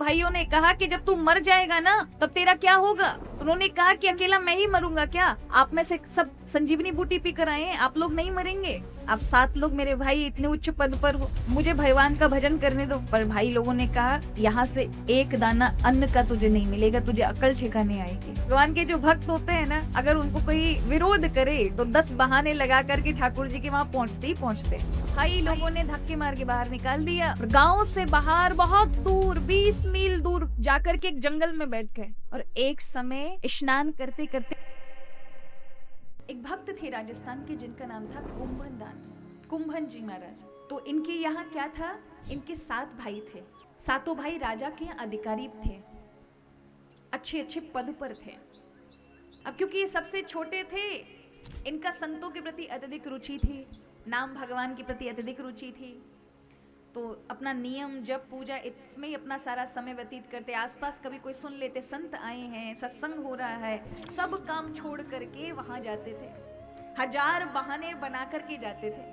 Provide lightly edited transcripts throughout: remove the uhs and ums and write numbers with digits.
भाइयों ने कहा कि जब तू मर जाएगा ना तब तेरा क्या होगा। तो उन्होंने कहा कि अकेला मैं ही मरूंगा क्या, आप में से सब संजीवनी बूटी पी कर आए, आप लोग नहीं मरेंगे। आप 7 लोग मेरे भाई इतने उच्च पद पर हो, मुझे भगवान का भजन करने दो। पर भाई लोगों ने कहा यहाँ से एक दाना अन्न का तुझे नहीं मिलेगा, तुझे अकल ठिकाने आएगी। भगवान के जो भक्त होते हैं ना, अगर उनको कोई विरोध करे तो 10 बहाने लगा करके ठाकुर जी के वहाँ पहुँचते ही पहुँचते। भाई लोगों ने धक्के मार के बाहर निकाल दिया। गांव से बाहर बहुत दूर 20 मील दूर जाकर के एक जंगल में बैठ गए। और एक समय स्नान करते करते एक भक्त थे राजस्थान के जिनका नाम था कुंभन दास, कुंभन जी महाराज। तो इनके यहाँ क्या था, इनके 7 भाई थे। 7 भाई राजा के अधिकारी थे, अच्छे अच्छे पद पर थे। अब क्योंकि ये सबसे छोटे थे, इनका संतों के प्रति अत्यधिक रुचि थी, नाम भगवान के प्रति अत्यधिक रुचि थी। तो अपना नियम जब पूजा इसमें ही अपना सारा समय व्यतीत करते। आसपास कभी कोई सुन लेते संत आए हैं, सत्संग हो रहा है, सब काम छोड़ करके वहां जाते थे। 1000 बहाने बना करके जाते थे।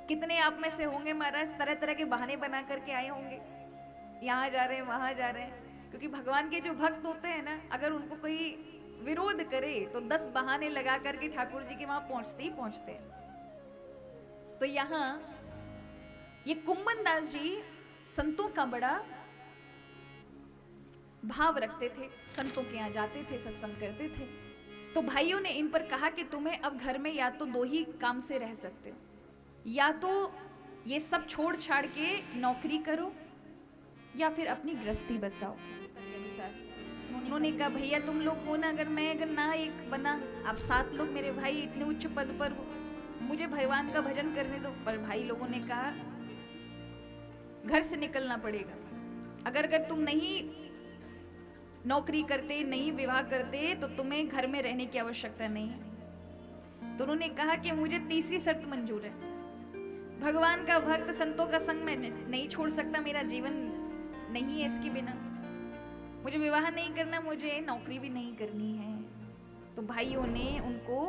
कितने आप में से होंगे महाराज तरह तरह के बहाने बना करके आए होंगे, यहाँ जा रहे हैं वहां जा रहे हैं। क्योंकि भगवान के जो भक्त होते हैं ना, अगर उनको कोई विरोध करे तो 10 बहाने लगा करके ठाकुर जी के वहां पहुंचते ही पहुंचते। तो यहाँ ये कुंभन दास जी संतों का बड़ा भाव रखते थे, संतों के यहाँ जाते थे, सत्संग करते थे। तो भाइयों ने इन पर कहा कि तुम्हें अब घर में या तो 2 ही काम से रह सकते हो, या तो ये सब छोड़ छाड़ के नौकरी करो या फिर अपनी गृहस्थी बसाओ। उन्होंने कहा भैया तुम लोग हो ना, अगर ना एक बना, आप 7 लोग मेरे भाई इतने उच्च पद पर हो, मुझे भगवान का भजन करने दो। पर भाई लोगों ने कहा घर से निकलना पड़ेगा। अगर तुम नहीं नौकरी करते, नहीं विवाह करते, तो तुम्हें घर में रहने की आवश्यकता नहीं है। तो उन्होंने कहा कि मुझे तीसरी शर्त मंजूर है, भगवान का भक्त संतों का संग मैं नहीं छोड़ सकता, मेरा जीवन नहीं है इसके बिना, मुझे विवाह नहीं करना, मुझे नौकरी भी नहीं करनी है। तो भाइयों ने उनको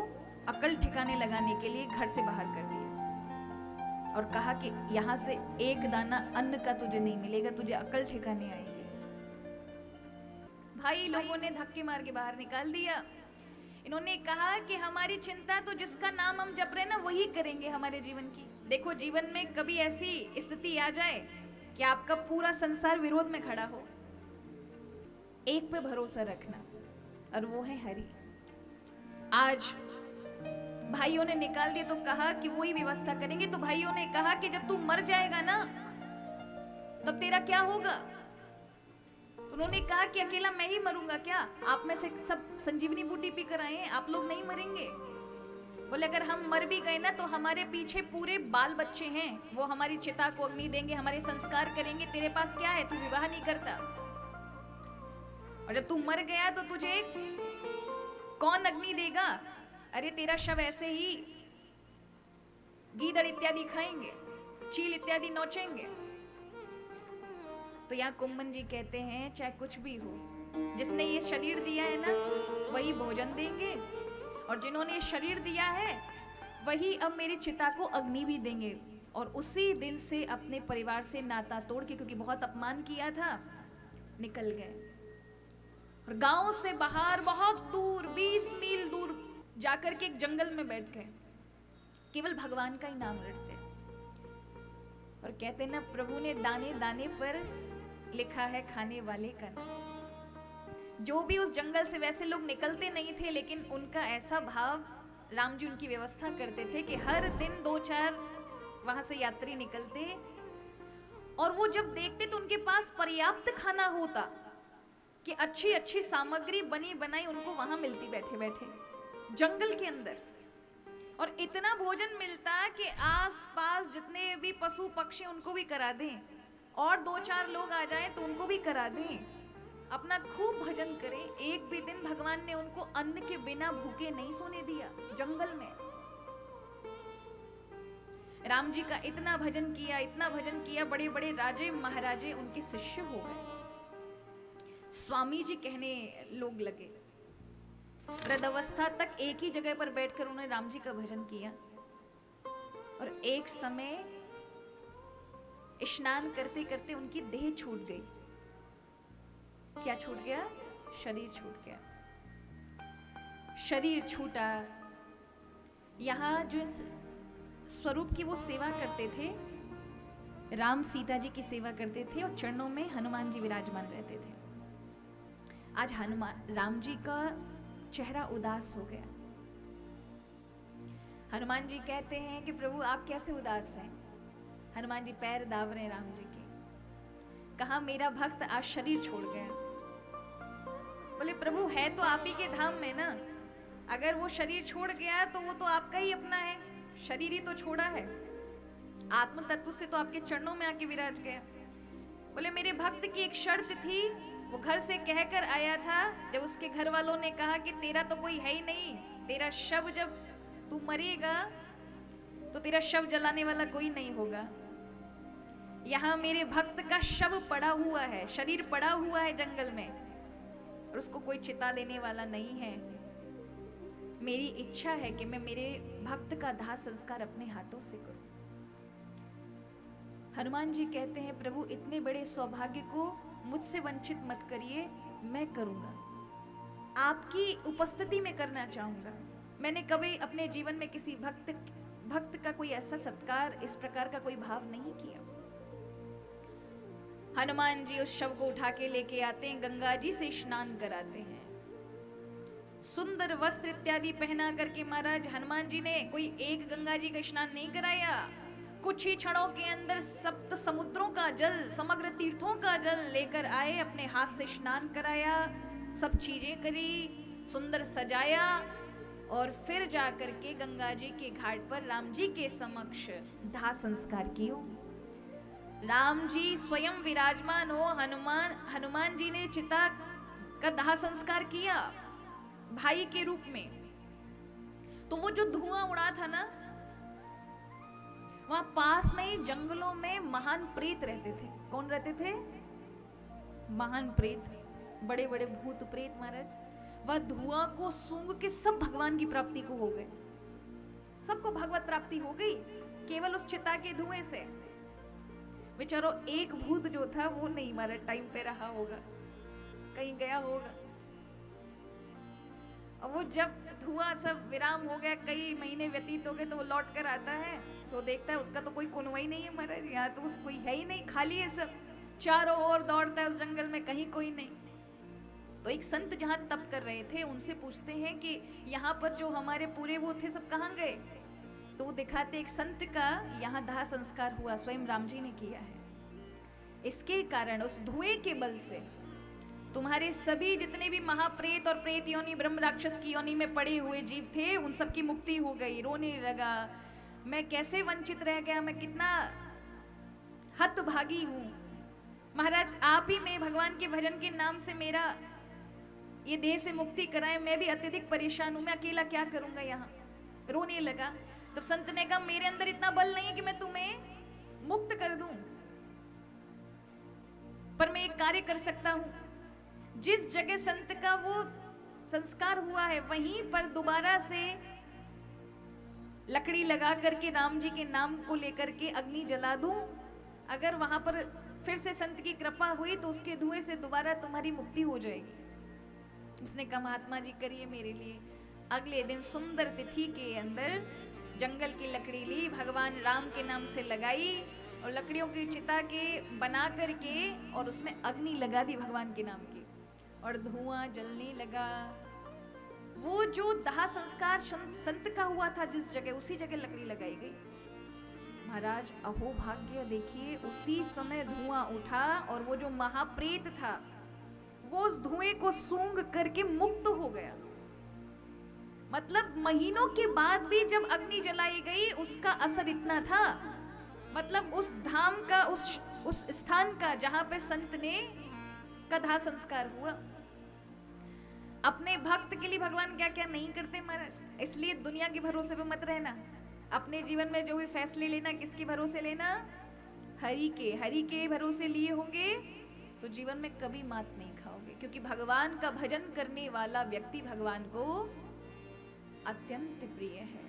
अकल ठिकाने लगाने के लिए घर से बाहर कर दिया और कहा कि यहाँ से एक दाना अन्न का तुझे नहीं मिलेगा, तुझे अकल ठिकाने आएगी। भाई लोगों ने धक्के मार के बाहर निकाल दिया। इन्होंने कहा कि हमारी चिंता तो जिसका नाम हम जप रहे हैं ना वही करेंगे हमारे जीवन की। देखो जीवन में कभी ऐसी स्थिति आ जाए कि आपका पूरा संसार विरोध में खड़ा हो, एक पे भरोसा रखना और वो है हरि। आज भाइयों ने निकाल दिया तो कहा कि वही व्यवस्था करेंगे। तो भाइयों ने कहा कि जब तू मर जाएगा ना तब तेरा क्या होगा। तो उन्होंने कहा कि अकेला मैं ही मरूंगा क्या, आप में से सब संजीवनी बूटी पी कर आए, आप लोग नहीं मरेंगे। बोले अगर हम मर भी गए ना तो हमारे पीछे पूरे बाल बच्चे हैं, वो हमारी चिता को अग्नि देंगे, हमारे संस्कार करेंगे। तेरे पास क्या है, तू विवाह नहीं करता, और जब तू मर गया तो तुझे कौन अग्नि देगा। अरे तेरा शव ऐसे ही गीदड़ इत्यादि खाएंगे, चील इत्यादि नोचेंगे। तो यहाँ कुंभन जी कहते हैं चाहे कुछ भी हो, जिसने ये शरीर दिया है ना वही भोजन देंगे, और जिन्होंने ये शरीर दिया है वही अब मेरी चिता को अग्नि भी देंगे। और उसी दिन से अपने परिवार से नाता तोड़ के, क्योंकि बहुत अपमान किया था, निकल गए और गांव से बाहर बहुत दूर 20 मील दूर जाकर के एक जंगल में बैठ गए, केवल भगवान का ही नाम रटते। और कहते ना प्रभु ने दाने दाने पर लिखा है खाने वाले का नाम। जो भी उस जंगल से, वैसे लोग निकलते नहीं थे, लेकिन उनका ऐसा भाव, राम जी उनकी व्यवस्था करते थे कि हर दिन 2-4 वहां से यात्री निकलते, और वो जब देखते तो उनके पास पर्याप्त खाना होता कि अच्छी अच्छी सामग्री बनी बनाई उनको वहां मिलती बैठे बैठे जंगल के अंदर। और इतना भोजन मिलता कि आस पास जितने भी पशु पक्षी उनको भी करा दें, और 2-4 लोग आ जाएं तो उनको भी करा दें, अपना खूब भजन करें। एक भी दिन भगवान ने उनको अन्न के बिना भूखे नहीं सोने दिया जंगल में। राम जी का इतना भजन किया, इतना भजन किया, बड़े बड़े राजे महाराजे उनके शिष्य हो गए, स्वामी जी कहने लोग लगे। वृद्धावस्था तक एक ही जगह पर बैठकर उन्होंने राम जी का भजन किया। और एक समय स्नान करते करते उनकी देह छूट गई। क्या छूट गया? शरीर छूट गया। शरीर छूटा। यहाँ जो स्वरूप की वो सेवा करते थे, राम सीता जी की सेवा करते थे और चरणों में हनुमान जी विराजमान रहते थे। आज राम जी का चेहरा उदास हो गया। हनुमान जी कहते हैं कि प्रभु आप कैसे उदास हैं? हनुमान जी पैर दाब रहे राम जी के। कहा मेरा भक्त आज शरीर छोड़ गया। बोले प्रभु है तो आप ही के धाम में ना, अगर वो शरीर छोड़ गया तो वो तो आपका ही अपना है, शरीर ही तो छोड़ा है, आत्म तत्व से तो आपके चरणों में आके विराज गया। बोले मेरे भक्त की एक शर्त थी, वो घर से कहकर आया था, जब उसके घर वालों ने कहा कि तेरा तो कोई है ही नहीं, तेरा शव जब तू मरेगा तो तेरा शव जलाने वाला कोई नहीं होगा। यहाँ मेरे भक्त का शव पड़ा हुआ है, शरीर पड़ा हुआ है जंगल में, और उसको कोई चिता देने वाला नहीं है। मेरी इच्छा है कि मैं मेरे भक्त का दाह संस्कार अपने हाथों से करूं। हनुमान जी कहते हैं प्रभु इतने बड़े सौभाग्य को मुझसे वंचित मत करिए, मैं करूंगा, आपकी उपस्थिति में करना चाहूंगा। मैंने कभी अपने जीवन में किसी भक्त का कोई ऐसा सत्कार, इस प्रकार का कोई भाव नहीं किया। हनुमान जी उस शव को उठा के लेके आते हैं, गंगा जी से स्नान कराते हैं, सुंदर वस्त्र इत्यादि पहना करके महाराज हनुमान जी ने कोई एक गंगा जी का स्नान नहीं कराया, कुछ ही क्षणों के अंदर सप्त समुद्रों का जल, समग्र तीर्थों का जल लेकर आए, अपने हाथ से स्नान कराया, सब चीजें करी, सुंदर सजाया, और फिर जाकर के गंगा जी के घाट पर राम जी के समक्ष दाह संस्कार किया। राम जी स्वयं विराजमान हो, हनुमान जी ने चिता का दाह संस्कार किया भाई के रूप में। तो वो जो धुआं उड़ा था ना, वहां पास में ही जंगलों में महान प्रेत रहते थे। कौन रहते थे? महान प्रेत, बड़े बड़े भूत प्रेत महाराज। वह धुआं को सूंघ के सब भगवान की प्राप्ति को हो गए, सबको भगवत प्राप्ति हो गई केवल उस चिता के धुएं से। बेचारो एक भूत जो था वो नहीं हमारा टाइम पे रहा होगा, कहीं गया होगा। और वो जब धुआं सब विराम हो गया, कई महीने व्यतीत हो गए, तो वो लौट कर आता है तो देखता है उसका तो कोई कुनवा ही नहीं है महाराज, यहाँ तो कोई है ही नहीं, खाली है सब, चारों ओर दौड़ता है उस जंगल में, कहीं कोई नहीं। तो एक संत जहाँ तप कर रहे थे उनसे पूछते हैं कि यहाँ पर जो हमारे पूरे वो थे सब कहाँ गए? तो वो दिखाते एक संत का यहाँ दाह संस्कार हुआ, स्वयं राम जी ने किया है। इसके कारण उस धुएं के बल से तुम्हारे सभी जितने भी महाप्रेत और प्रेत योनि, ब्रह्म राक्षस की योनि में पड़े हुए जीव थे, उन सब की मुक्ति हो गई। रोने लगा, मैं कैसे वंचित रह गया, मैं कितना हतभागी हूँ महाराज, आप ही में भगवान के भजन के नाम से मेरा ये देह से मुक्ति कराए, मैं भी अत्यधिक परेशान हूं, मैं अकेला क्या करूंगा यहाँ। रोने लगा। तब संत ने कहा मेरे अंदर इतना बल नहीं है कि मैं तुम्हें मुक्त कर दूं, पर मैं एक कार्य कर सकता हूं, जिस जगह संत का वो संस्कार हुआ है वहीं पर दोबारा से लकड़ी लगा करके राम जी के नाम को लेकर के अग्नि जला दूं, अगर वहां पर फिर से संत की कृपा हुई तो उसके धुएं से दोबारा तुम्हारी मुक्ति हो जाएगी। उसने कहा महात्मा जी करिए मेरे लिए। अगले दिन सुंदर तिथि के अंदर जंगल की लकड़ी ली, भगवान राम के नाम से लगाई और लकड़ियों की चिता के बना करके और उसमें अग्नि लगा दी भगवान के नाम की, और धुआं जलने लगा। वो जो दाह संस्कार संत का हुआ था जिस जगह, उसी जगह लकड़ी लगाई गई। महाराज अहो भाग्य, देखिए उसी समय धुआं उठा और वो जो महाप्रेत था वो उस धुएं को सूंघ करके मुक्त हो गया। मतलब महीनों के बाद भी जब अग्नि जलाई गई उसका असर इतना था, मतलब उस धाम का, उस स्थान का जहां पर संत ने का दाह संस्कार हुआ। अपने भक्त के लिए भगवान क्या क्या नहीं करते महाराज। इसलिए दुनिया के भरोसे पे मत रहना, अपने जीवन में जो भी फैसले लेना किसके भरोसे लेना? हरि के भरोसे लिए होंगे तो जीवन में कभी मात नहीं खाओगे, क्योंकि भगवान का भजन करने वाला व्यक्ति भगवान को अत्यंत प्रिय है।